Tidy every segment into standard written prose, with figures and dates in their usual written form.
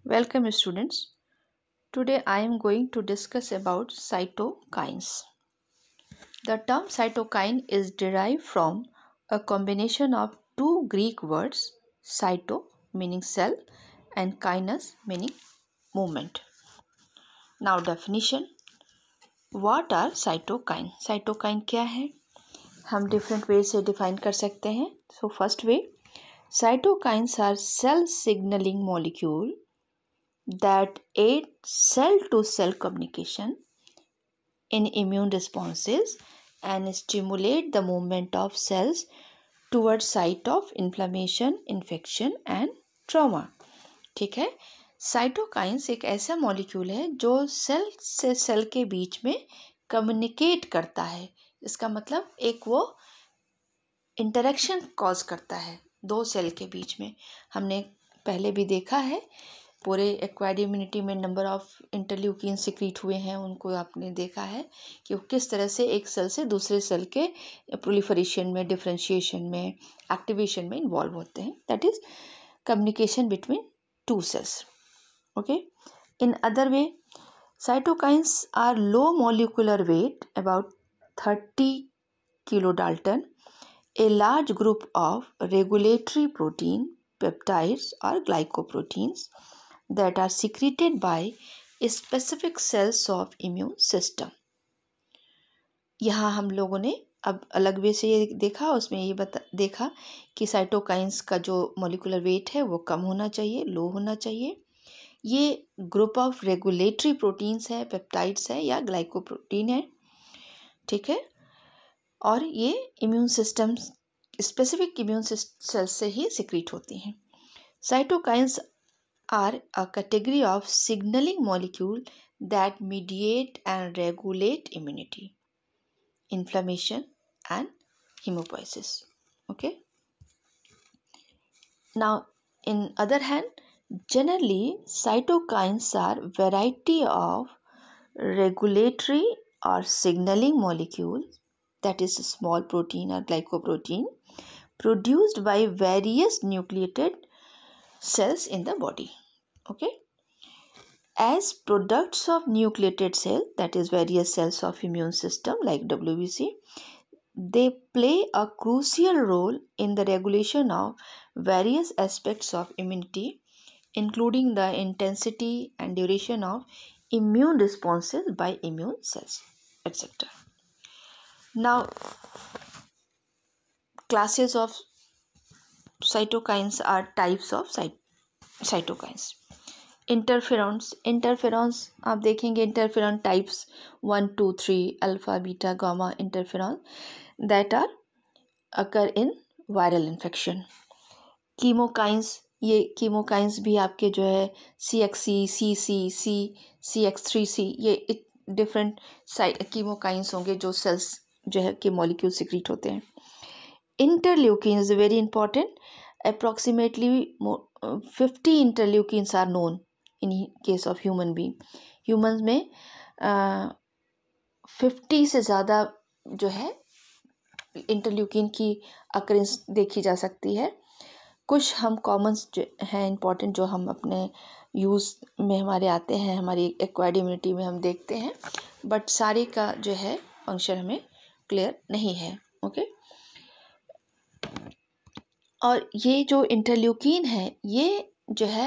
Welcome students. Today I am going to discuss about cytokines. The term cytokine is derived from a combination of two Greek words, cyto meaning cell and kinos meaning movement. Now definition. What are cytokine? Cytokine क्या है? हम different ways से define कर सकते हैं. So first way, cytokines are cell signaling molecule that aid cell to cell communication in immune responses and stimulate the movement of cells towards site of inflammation, infection and trauma. ठीक है. Cytokines एक ऐसा molecule है जो cell से cell के बीच में कम्युनिकेट करता है. इसका मतलब एक वो इंटरेक्शन कॉज करता है दो सेल के बीच में. हमने पहले भी देखा है पूरे एक्वायर्ड इम्यूनिटी में नंबर ऑफ इंटरल्यूकिन सिक्रीट हुए हैं, उनको आपने देखा है कि वो किस तरह से एक सेल से दूसरे सेल के प्रोलिफरेशन में, डिफरेंशिएशन में, एक्टिवेशन में इन्वॉल्व होते हैं. That is communication between two cells. Okay. In other way, cytokines are low molecular weight about 30 kilodalton, a large group of regulatory protein, peptides or glycoproteins that are secreted by specific cells of immune system. यहाँ हम लोगों ने अब अलग वे से ये देखा, उसमें ये देखा कि साइटोकाइंस का जो मॉलिक्यूलर वेट है वो कम होना चाहिए, लो होना चाहिए. ये ग्रुप ऑफ रेगुलेटरी प्रोटीन्स है, पेप्टाइड्स है या ग्लाइकोप्रोटीन है. ठीक है. और ये immune system, specific immune cell से ही सिक्रीट होती हैं. साइटोकाइंस are a category of signaling molecule that mediate and regulate immunity, inflammation and hemopoiesis. Okay. Now in other hand, generally cytokines are variety of regulatory or signaling molecules, that is small protein or glycoprotein, produced by various nucleated cells in the body. Okay. As products of nucleated cell, that is various cells of immune system like WBC, they play a crucial role in the regulation of various aspects of immunity, including the intensity and duration of immune responses by immune cells, etc. Now, classes of cytokines are types of cytokines. Interferons आप देखेंगे, interferon types 1, 2, 3, alpha, beta, gamma interferon that are occur in viral infection. Chemokines, ये chemokines भी आपके जो है CXC, CC, CX3C, ये different chemokines होंगे जो सेल्स जो है के मॉलिक्यूल सिक्रीट होते हैं. Interleukin is very important. Approximately 50 interleukins are known in case of human being. Humans में 50 से ज़्यादा जो है इंटरल्यूकिन की अकरेंस देखी जा सकती है. कुछ हम कॉमन्स जो हैं इम्पॉर्टेंट, जो हम अपने यूज़ में हमारे आते हैं, हमारी एक्वायर्ड इम्यूनिटी में हम देखते हैं, बट सारे का जो है फंक्शन हमें क्लियर नहीं है. ओके. और ये जो इंटरल्यूकिन है ये जो है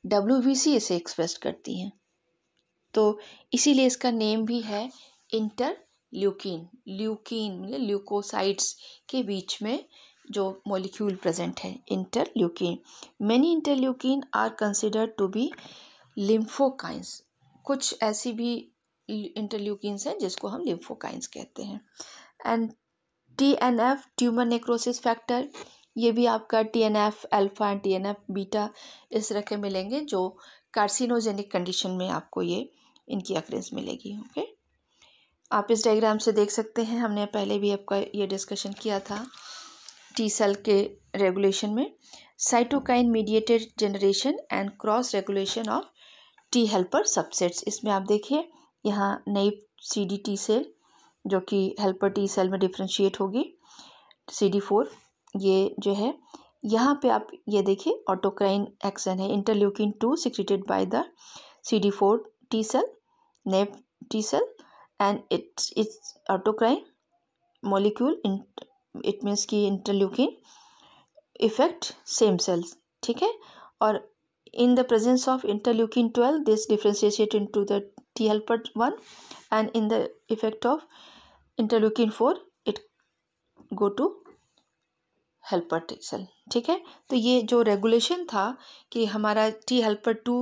WBC से एक्सप्रेस करती हैं, तो इसीलिए इसका नेम भी है इंटरल्यूकिन. ल्यूकिन मतलब ल्यूकोसाइट्स के बीच में जो मॉलिक्यूल प्रेजेंट है, interleukin. Many interleukin are considered to be lymphokines. कुछ ऐसी भी इंटरल्यूकिन्स हैं जिसको हम लिम्फोकाइंस कहते हैं. And TNF tumour necrosis factor, ये भी आपका TNF alpha and TNF beta इस तरह के मिलेंगे जो कार्सिनोजेनिक कंडीशन में आपको ये इनकी अक्रेंस मिलेगी. ओके. आप इस डायग्राम से देख सकते हैं, हमने पहले भी आपका ये डिस्कशन किया था टी सेल के रेगुलेशन में. Cytokine mediated generation and cross regulation of T helper subsets. इसमें आप देखिए यहाँ नई CD सेल जो कि हेल्पर टी सेल में डिफ्रेंशिएट होगी, CD4, ये जो है यहाँ पे आप ये देखिए ऑटोक्राइन एक्शन है, interleukin 2 secreted by the CD4 T cell, NAP T cell, and it's autocrine molecule in it means कि इंटरल्यूकिन इफेक्ट सेम सेल्स, ठीक है। और in the presence of interleukin 12 this differentiates into the T helper 1 and in the effect of interleukin 4 it go to helper T cell, ठीक है। तो ये जो regulation था कि हमारा टी हेल्पर 2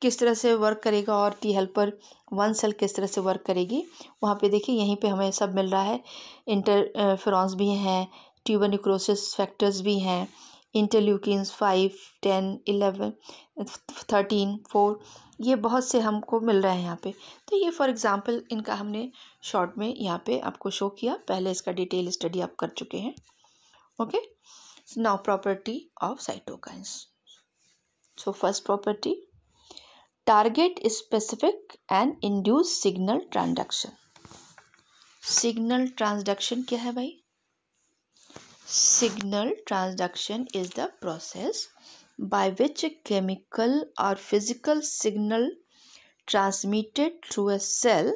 किस तरह से वर्क करेगा और टी हेल्पर 1 सेल किस तरह से वर्क करेगी, वहाँ पे देखिए यहीं पे हमें सब मिल रहा है। इंटरफेरॉन्स भी हैं, ट्यूबर निक्रोसिस फैक्टर्स भी हैं, इंटरल्यूकिन्स 5, 10, 11, 13, 4, ये बहुत से हमको मिल रहे हैं यहाँ पे। तो ये फॉर एग्जांपल इनका हमने शॉर्ट में यहाँ पे आपको शो किया, पहले इसका डिटेल स्टडी आप कर चुके हैं। Okay, so now property of cytokines. So first property, target specific and induce signal transduction. Signal transduction क्या है भाई? Signal transduction is the process by which a chemical or physical signal transmitted through a cell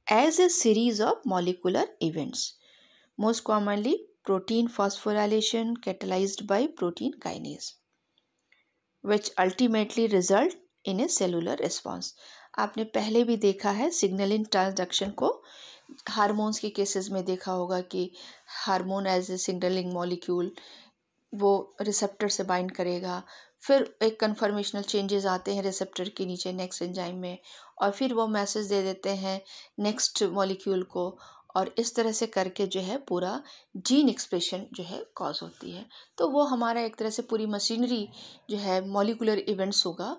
as a series of molecular events, most commonly protein phosphorylation catalyzed by protein kinase, which ultimately result in a cellular response. आपने पहले भी देखा है signalling transduction को, hormones के cases में देखा होगा कि hormone as a signalling molecule वो रिसेप्टर से बाइंड करेगा, फिर एक कन्फर्मेशनल चेंजेस आते हैं रिसेप्टर के नीचे नेक्स्ट एंजाइम में, और फिर वो मैसेज दे देते हैं नेक्स्ट मॉलिक्यूल को, और इस तरह से करके जो है पूरा जीन एक्सप्रेशन जो है कॉज होती है। तो वो हमारा एक तरह से पूरी मशीनरी जो है मॉलिकुलर इवेंट्स होगा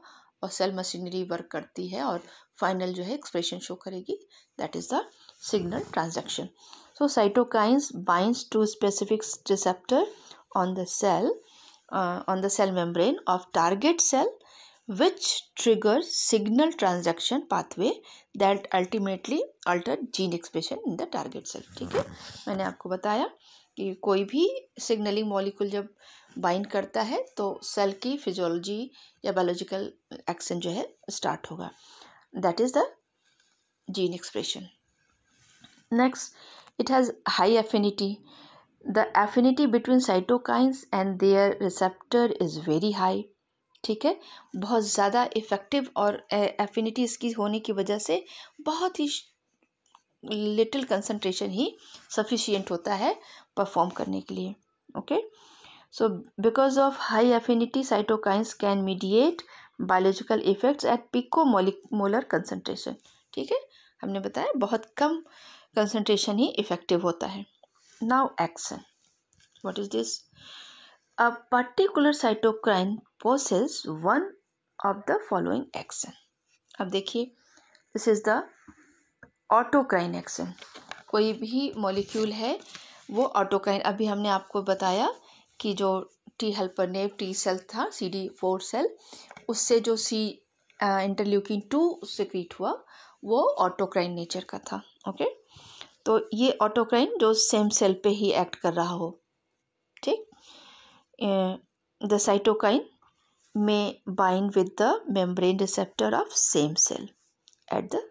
और सेल मशीनरी वर्क करती है और फाइनल जो है एक्सप्रेशन शो करेगी, that is the signal transduction. So cytokines binds to specific receptor on the cell membrane of target cell which triggers signal transduction pathway that ultimately alter gene expression in the target cell, ठीक है। मैंने आपको बताया कि कोई भी signalling molecule जब bind करता है तो सेल की फिजियोलॉजी या बायोलॉजिकल एक्शन जो है स्टार्ट होगा, that is the gene expression. Next, it has high affinity. The affinity between cytokines and their receptor is very high, ठीक है। बहुत ज़्यादा इफ़ेक्टिव और एफिनिटी इसकी होने की वजह से बहुत ही लिटिल कंसंट्रेशन ही सफिशिएंट होता है परफॉर्म करने के लिए। Okay, so because of high affinity cytokines can mediate biological effects at picomolar concentration, ठीक है। हमने बताया बहुत कम कंसंट्रेशन ही इफेक्टिव होता है। Now action. What is this? A particular cytokine possesses one of the following action. अब देखिए, this is the autocrine action. कोई भी मॉलिक्यूल है वो ऑटोक्राइन, अभी हमने आपको बताया कि जो टी हेल्पर नेप टी सेल था CD4 सेल, उससे जो इंटरल्यूकिन 2 सिक्रीट हुआ वो ऑटोक्राइन नेचर का था। ओके, तो ये ऑटोक्राइन जो सेम सेल पे ही एक्ट कर रहा हो, ठीक। The cytokine may bind with the membrane receptor of same cell at the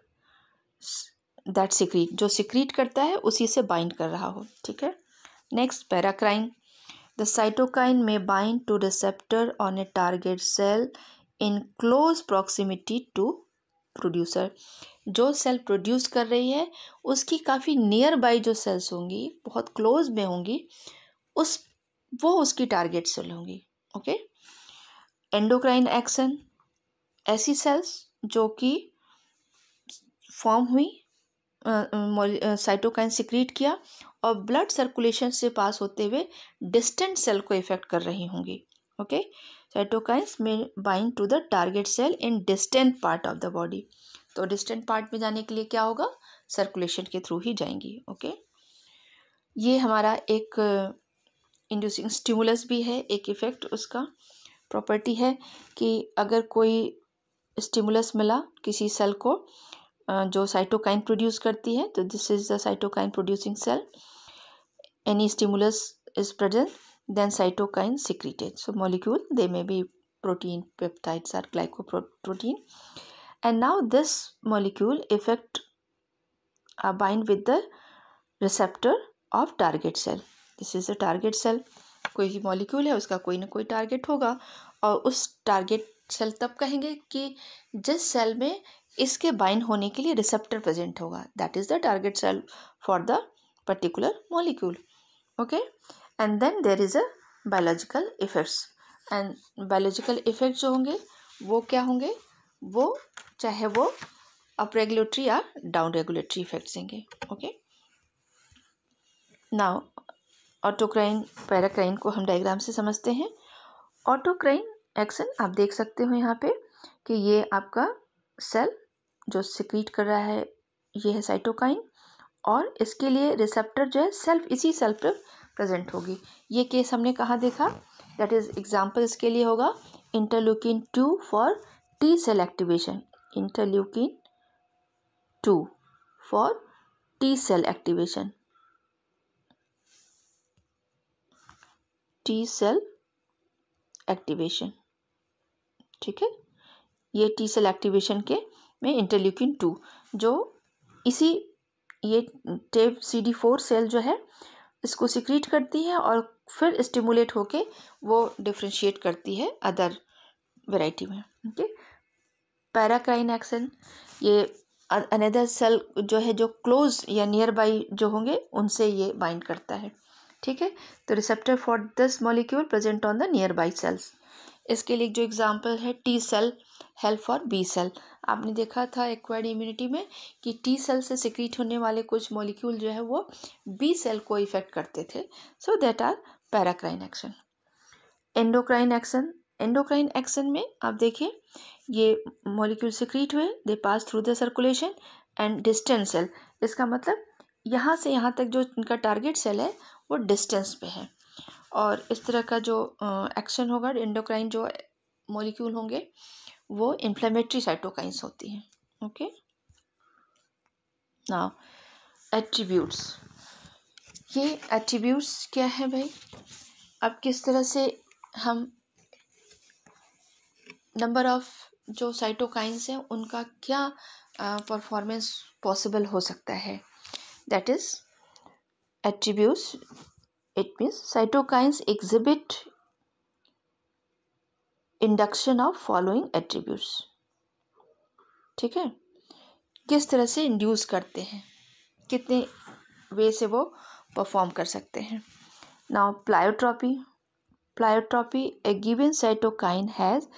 that secrete, जो सिक्रीट करता है उसी से बाइंड कर रहा हो, ठीक है। Next, paracrine. The cytokine may bind to receptor on a target cell in close proximity to producer. जो सेल प्रोड्यूस कर रही है उसकी काफ़ी नियर बाई जो सेल्स होंगी, बहुत क्लोज में होंगी, वो उसकी टारगेट सेल होंगी। ओके, एंडोक्राइन एक्शन, ऐसी सेल्स जो कि फॉर्म हुई, साइटोकाइन सिक्रीट किया और ब्लड सर्कुलेशन से पास होते हुए डिस्टेंट सेल को इफेक्ट कर रही होंगी। Okay, cytokines may bind to the target cell in distant part of the body, तो डिस्टेंट पार्ट में जाने के लिए क्या होगा, सर्कुलेशन के थ्रू ही जाएंगी। ओके, ये हमारा एक इंड्यूसिंग स्टिमुलस भी है, एक इफेक्ट उसका प्रॉपर्टी है कि अगर कोई स्टिमुलस मिला किसी सेल को जो साइटोकाइन प्रोड्यूस करती है, तो this is the cytokine producing cell, any stimulus is present then cytokine secreted. So molecule, they may be protein, peptides or glycoprotein, and now this molecule bind with the receptor of target cell. This is a target cell. कोई molecule है, उसका कोई ना कोई target होगा, और उस target cell तब कहेंगे कि जिस सेल में इसके बाइंड होने के लिए रिसेप्टर प्रेजेंट होगा, that is the target cell for the particular molecule. Okay, and then there is a biological effects. And biological effects जो होंगे वो क्या होंगे, वो चाहे वो अप रेगुलेटरी या डाउन रेगुलेटरी इफेक्ट्स देंगे. ओके, नाउ ऑटोक्राइन पैराक्राइन को हम डायग्राम से समझते हैं. ऑटोक्राइन एक्शन आप देख सकते हो यहाँ पे कि ये आपका सेल जो सिक्रीट कर रहा है ये है साइटोकाइन, और इसके लिए रिसेप्टर जो है सेल्फ इसी सेल पर प्रेजेंट होगी. ये केस हमने कहाँ देखा, दैट इज एग्जाम्पल इसके लिए होगा interleukin 2 for T cell activation. Interleukin 2 for T cell activation. T cell activation, ठीक है. ये टी सेल एक्टिवेशन के में इंटरल्यूकिन 2 जो इसी ये टेप CD4 सेल जो है इसको सिक्रीट करती है और फिर स्टिमुलेट होके वो डिफ्रेंशिएट करती है अदर वैरायटी में. ओके, पैराक्राइन एक्शन, ये अनदर सेल जो है जो क्लोज या नियर बाई जो होंगे उनसे ये बाइंड करता है. ठीक है, तो receptor for this molecule present on the nearby cells. इसके लिए जो एग्जांपल है T cell help for B cell. आपने देखा था एक्वायर्ड इम्यूनिटी में कि टी सेल से सिक्रीट होने वाले कुछ मॉलिक्यूल जो है वो बी सेल को इफेक्ट करते थे. So that are paracrine action. Endocrine action, endocrine action में आप देखिए ये मॉलिक्यूल सिक्रीट हुए, they pass through the circulation and distance cell. इसका मतलब यहाँ से यहाँ तक जो इनका टारगेट सेल है वो डिस्टेंस पे है, और इस तरह का जो एक्शन होगा एंडोक्राइन जो मॉलिक्यूल होंगे वो इन्फ्लेमेटरी साइटोकाइंस होती हैं. Okay, now attributes. ये एट्रीब्यूट्स क्या है भाई, अब किस तरह से हम नंबर ऑफ जो साइटोकाइंस हैं उनका क्या परफॉर्मेंस पॉसिबल हो सकता है. That is attributes, it means cytokines exhibit induction of following attributes. ठीक है, किस तरह से इंड्यूस करते हैं, कितने वे से वो परफॉर्म कर सकते हैं. Now प्लायोट्रॉपी. प्लायोट्रॉपी, a given cytokine has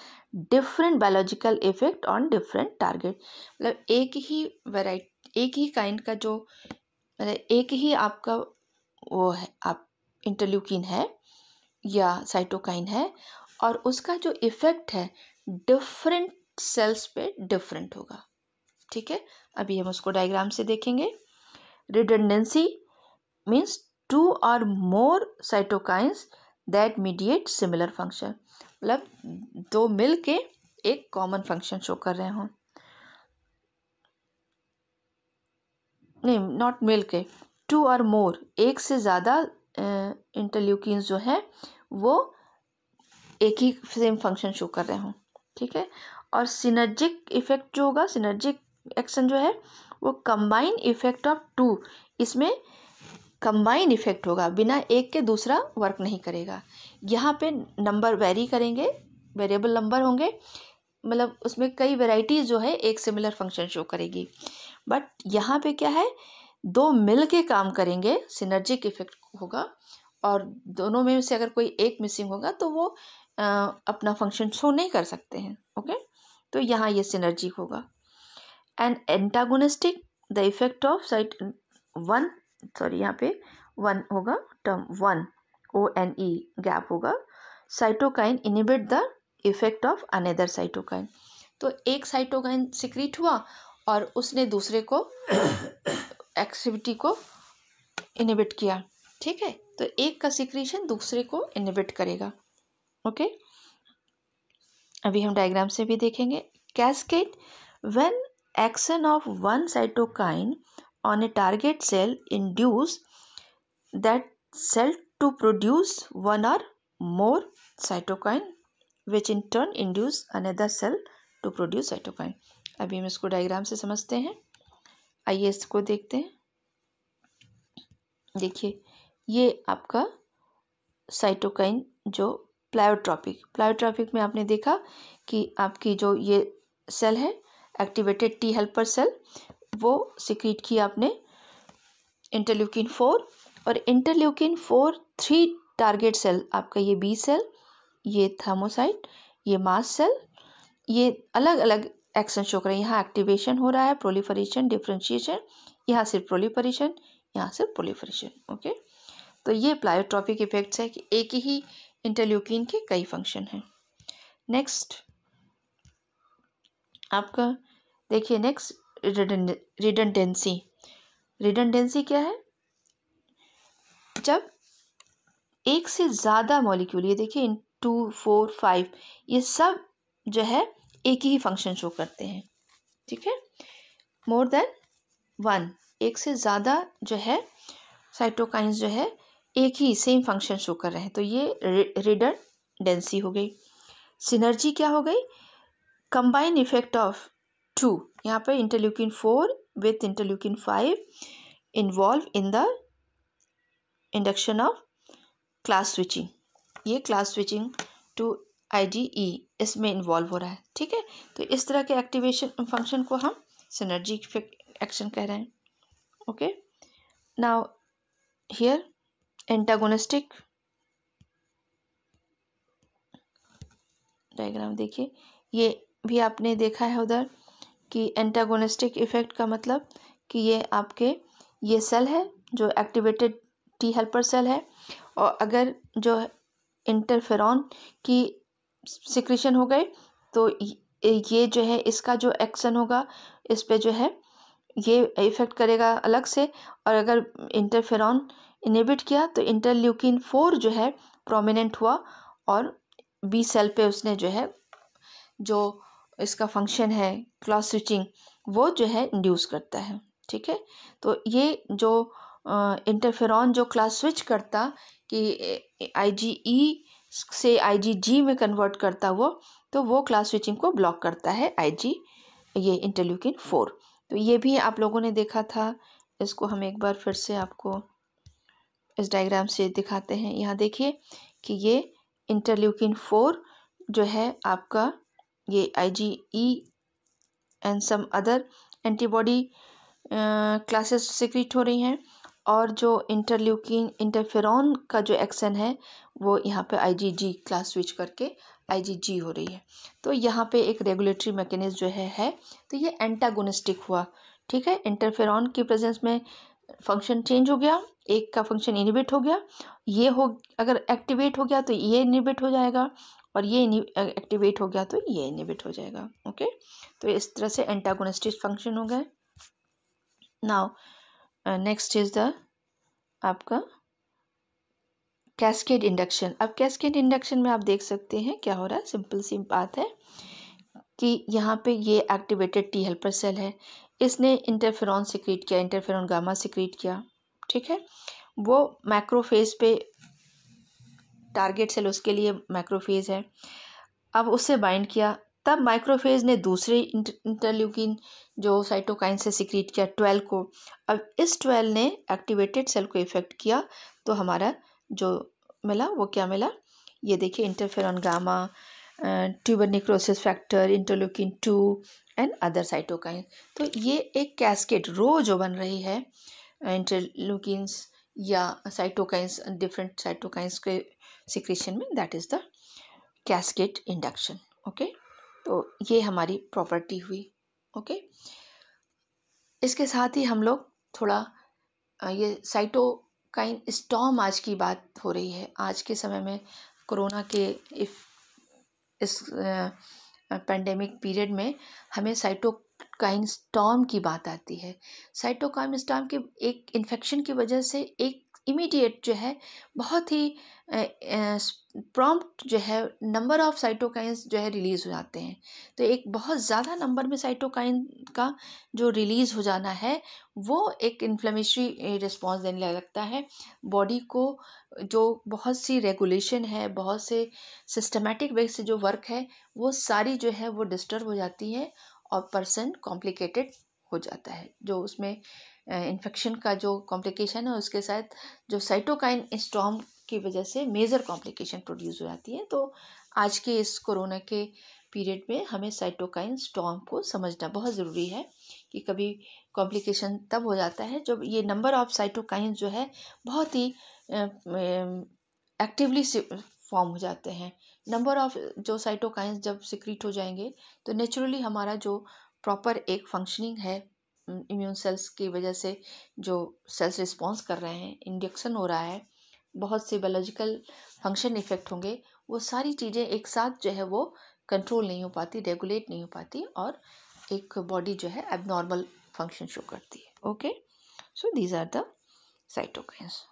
different biological effect on different target. मतलब एक ही काइंड का जो एक ही आपका वो है आप इंटरल्यूकिन है या साइटोकाइन है और उसका जो इफेक्ट है डिफरेंट सेल्स पे डिफरेंट होगा. ठीक है, अभी हम उसको डायग्राम से देखेंगे. Redundancy means 2 or more cytokines that mediate similar function. मतलब दो मिल के एक कॉमन फंक्शन शो कर रहे हों. नहीं, नॉट मिल के, 2 or more, एक से ज़्यादा इंटरल्यूकिन्स जो है वो एक ही सेम फंक्शन शो कर रहे हों. ठीक है, और सिनर्जिक इफेक्ट जो होगा, सिनर्जिक एक्शन जो है वो कंबाइन इफेक्ट ऑफ 2. इसमें कंबाइन इफेक्ट होगा, बिना एक के दूसरा वर्क नहीं करेगा. यहाँ पे नंबर वेरी करेंगे, वेरिएबल नंबर होंगे, मतलब उसमें कई वेराइटीज़ जो है एक सिमिलर फंक्शन शो करेगी. बट यहाँ पे क्या है, दो मिल के काम करेंगे, सिनर्जिक इफेक्ट होगा, और दोनों में से अगर कोई एक मिसिंग होगा तो वो अपना फंक्शन शो नहीं कर सकते हैं. ओके, तो यहाँ ये सिनर्जिक होगा. And antagonistic, the effect of site one, sorry यहाँ पे वन होगा, टर्म 1 ONE गैप होगा. Cytokine inhibit the effect of another cytokine. तो एक साइटोकाइन सिक्रीट हुआ और उसने दूसरे को एक्टिविटी को इनिबिट किया. ठीक है, तो एक का सिक्रीशन दूसरे को इनिबिट करेगा. ओके, अभी हम डायग्राम से भी देखेंगे. Cascade, when action of one cytokine on a target cell induce that cell to produce one or more cytokine which in turn induce another cell to produce cytokine. अभी हम इसको diagram से समझते हैं। आइए इसको देखते हैं। देखिए ये आपका साइटोकाइन जो प्लायोट्रॉपिक में आपने देखा कि आपकी जो ये सेल है एक्टिवेटेड टी हेल्पर सेल, वो सिक्रीट की आपने इंटरल्यूकिन 4, और इंटरल्यूकिन 4 3 टारगेट सेल आपका ये बी सेल, ये थाइमोसाइट, ये मास्ट सेल, ये अलग अलग एक्शन शो कर रहे हैं। यहाँ एक्टिवेशन हो रहा है, प्रोलिफरेशन, डिफ्रेंशिएशन, यहाँ सिर्फ प्रोलिफरेशन, यहाँ सिर्फ प्रोलिफरेशन। ओके, तो ये प्लायोट्रॉपिक इफेक्ट्स है कि एक ही इंटरल्यूकिन के कई फंक्शन हैं। नेक्स्ट आपका देखिए, नेक्स्ट रिडंडेंसी। रिडंडेंसी क्या है? जब एक से ज़्यादा मॉलिक्यूल, ये देखिए 2 4 5, ये सब जो है एक ही फंक्शन शो करते हैं। ठीक है, मोर देन 1, एक से ज़्यादा जो है साइटोकाइंस जो है एक ही सेम फंक्शन शो कर रहे हैं, तो ये रिडंडेंसी हो गई। सिनर्जी क्या हो गई? कंबाइन इफेक्ट ऑफ 2, यहाँ पर interleukin 4 with interleukin 5 involve in the induction of class switching. ये क्लास स्विचिंग टू IgE इसमें इन्वॉल्व हो रहा है। ठीक है, तो इस तरह के एक्टिवेशन फंक्शन को हम सिनर्जी एक्शन कह रहे हैं। Okay, now here antagonistic diagram देखिए, ये भी आपने देखा है उधर कि एंटागोनिस्टिक इफेक्ट का मतलब कि ये आपके ये सेल है जो एक्टिवेटेड टी हेल्पर सेल है, और अगर जो इंटरफेरॉन की सिक्रीशन हो गई तो ये जो है इसका जो एक्शन होगा इस पे जो है ये इफेक्ट करेगा अलग से, और अगर इंटरफेरॉन इनहिबिट किया तो इंटरल्यूकिन 4 जो है प्रोमिनेंट हुआ और बी सेल पे उसने जो है जो इसका फंक्शन है क्लॉस स्विचिंग वो जो है इंड्यूस करता है। ठीक है, तो ये जो इंटरफेरॉन जो क्लास स्विच करता कि IgE से IgG में कन्वर्ट करता वो क्लास स्विचिंग को ब्लॉक करता है ये इंटरल्यूकिन 4। तो ये भी आप लोगों ने देखा था, इसको हम एक बार फिर से आपको इस डायग्राम से दिखाते हैं। यहाँ देखिए कि ये इंटरल्यूकिन 4 जो है आपका ये IgE and some other antibody classes secrete हो रही हैं, और जो इंटरफेरॉन का जो एक्शन है वो यहाँ पे IgG क्लास स्विच करके IgG हो रही है। तो यहाँ पे एक रेगुलेटरी मैकेनिज्म जो है तो ये एंटागोनिस्टिक हुआ। ठीक है, इंटरफेरॉन की प्रेजेंस में फंक्शन चेंज हो गया, एक का फंक्शन इनहिबिट हो गया, ये हो अगर एक्टिवेट हो गया तो ये इनहिबिट हो जाएगा, और ये एक्टिवेट हो गया तो ये इनहिबिट हो जाएगा। ओके, तो इस तरह से एंटागोनिस्टिक फंक्शन हो गए। नाउ नेक्स्ट इज द आपका कैस्केड इंडक्शन। अब कैस्केड इंडक्शन में आप देख सकते हैं क्या हो रहा है। सिंपल सी बात है कि यहाँ पे ये एक्टिवेटेड टी हेल्पर सेल है, इसने इंटरफेरॉन सिक्रीट किया, इंटरफेरॉन गामा सिक्रीट किया। ठीक है, वो मैक्रोफेज पे टारगेट सेल उसके लिए मैक्रोफेज है, अब उससे बाइंड किया, तब माइक्रोफेज ने दूसरे इंटरल्यूकिन जो साइटोकाइन से सिक्रीट किया 12 को। अब इस 12 ने एक्टिवेटेड सेल को इफेक्ट किया, तो हमारा जो मिला वो क्या मिला, ये देखिए interferon gamma, tuber necrosis factor, interleukin 2 and other cytokine. तो ये एक कैस्केड रो जो बन रही है इंटरल्यूकिन्स या साइटोकाइंस, डिफरेंट साइटोकाइंस के सिक्रीशन में, that is the cascade induction. Okay, तो ये हमारी प्रॉपर्टी हुई। ओके, इसके साथ ही हम लोग थोड़ा ये साइटोकाइन स्टॉर्म आज की बात हो रही है। आज के समय में कोरोना के इस पेंडेमिक पीरियड में हमें साइटोकाइन स्टॉर्म की बात आती है। साइटोकाइन स्टॉर्म के एक इन्फेक्शन की वजह से एक इमीडिएट जो है बहुत ही प्रॉम्प्ट जो है नंबर ऑफ साइटोकाइंस जो है रिलीज़ हो जाते हैं। तो एक बहुत ज़्यादा नंबर में साइटोकाइन का जो रिलीज़ हो जाना है वो एक इन्फ्लेमेटरी रिस्पॉन्स देने लगता है बॉडी को। जो बहुत सी रेगुलेशन है, बहुत से सिस्टमेटिक वे से जो वर्क है, वो सारी जो है वो डिस्टर्ब हो जाती है और पर्सन कॉम्प्लिकेटेड हो जाता है। जो उसमें इन्फेक्शन का जो कॉम्प्लिकेशन है उसके साथ जो साइटोकाइन स्टॉर्म की वजह से मेजर कॉम्प्लिकेशन प्रोड्यूस हो जाती है। तो आज के इस कोरोना के पीरियड में हमें साइटोकाइन स्टॉर्म को समझना बहुत ज़रूरी है कि कभी कॉम्प्लिकेशन तब हो जाता है जब ये नंबर ऑफ साइटोकाइन जो है बहुत ही एक्टिवली फॉर्म हो जाते हैं। नंबर ऑफ जो साइटोकाइंस जब सिक्रीट हो जाएंगे तो नेचुरली हमारा जो प्रॉपर एक फंक्शनिंग है इम्यून सेल्स की वजह से जो सेल्स रिस्पॉन्स कर रहे हैं, इंडक्शन हो रहा है, बहुत से बायोलॉजिकल फंक्शन इफेक्ट होंगे, वो सारी चीज़ें एक साथ जो है वो कंट्रोल नहीं हो पाती, रेगुलेट नहीं हो पाती और एक बॉडी जो है एबनॉर्मल फंक्शन शो करती है। Okay, so these are the cytokines.